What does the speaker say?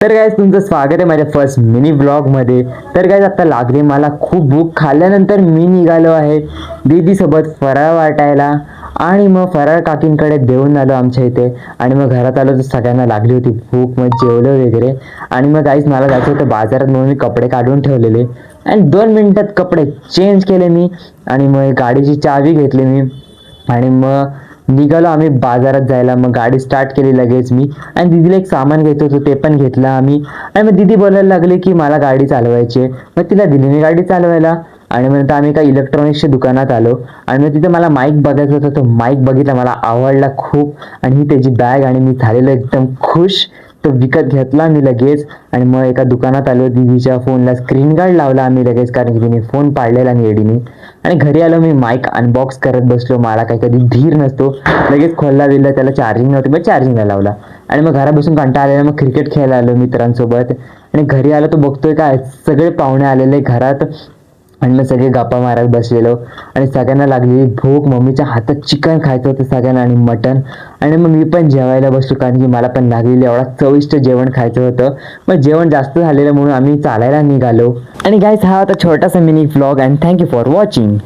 तर गाइस तुमचं स्वागत आहे माझ्या फर्स्ट मिनी ब्लॉगमध्ये. तर गाइस आता लागली मला खूप भूक. खाल्ल्यानंतर मी निघालो आहे दीदीसोबत फराळ वाटायला आणि मग फराळ काकींकडे देऊन आलो आमच्या इथे. आणि मग घरात आलो तर सगळ्यांना लागली होती भूक, मग जेवलो वगैरे. आणि मग गाइस मला जायचं होतं बाजारात म्हणून मी कपडे काढून ठेवलेले आणि 2 मिनिटात कपडे चेंज केले मी. आणि मग गाडीची चावी घेतली मी आणि मग निघालो आम्ही बाजारात जायला. मग गाडी स्टार्ट केली लगेच मी आणि दीदीला एक सामान घ्यायचं होतं ते पण घेतलं आम्ही. आणि मग दीदी बोलायला लागली की मला गाडी चालवायची आहे. मग तिला दिली मी गाडी चालवायला. आणि मग नंतर आम्ही एका इलेक्ट्रॉनिक्सच्या दुकानात आलो आणि मग तिथे मला माईक बघायचा होता. तो माईक बघितला, मला आवडला खूप आणि ही त्याची बॅग आणि मी झालेलो एकदम खुश. तो विकत घेतला मी लगेच. आणि मग एका दुकानात आलो, दीदीच्या फोनला स्क्रीन गार्ड लावला आम्ही लगेच, कारण की तिने फोन पाडलेला आणि एडीने. आणि घरी आलो मी माईक अनबॉक्स करत बसलो. मला काही कधी धीर नसतो. लगेच खोलला बिलला, त्याला चार्जिंग नव्हती मग चार्जिंगला लावला. आणि मग घरात बसून कंटाळा आलेला, मग क्रिकेट खेळायला आलो मित्रांसोबत. आणि घरी आलो तो बघतोय काय सगळे पाहुणे आलेले घरात आणि मग सगळे गप्पा मारत बसलेलो. आणि सगळ्यांना लागलेली भूक. मम्मीच्या हातात चिकन खायचं होतं सगळ्यांना आणि मटन. आणि मग मी पण जेवायला बसलो, कारण की मला पण लागलेलं एवढा चविष्ट जेवण खायचं होतं. मग जेवण जास्त झालेलं म्हणून आम्ही चालायला निघालो. आणि गाईस हा होता छोटासा mini vlog and thank you for watching.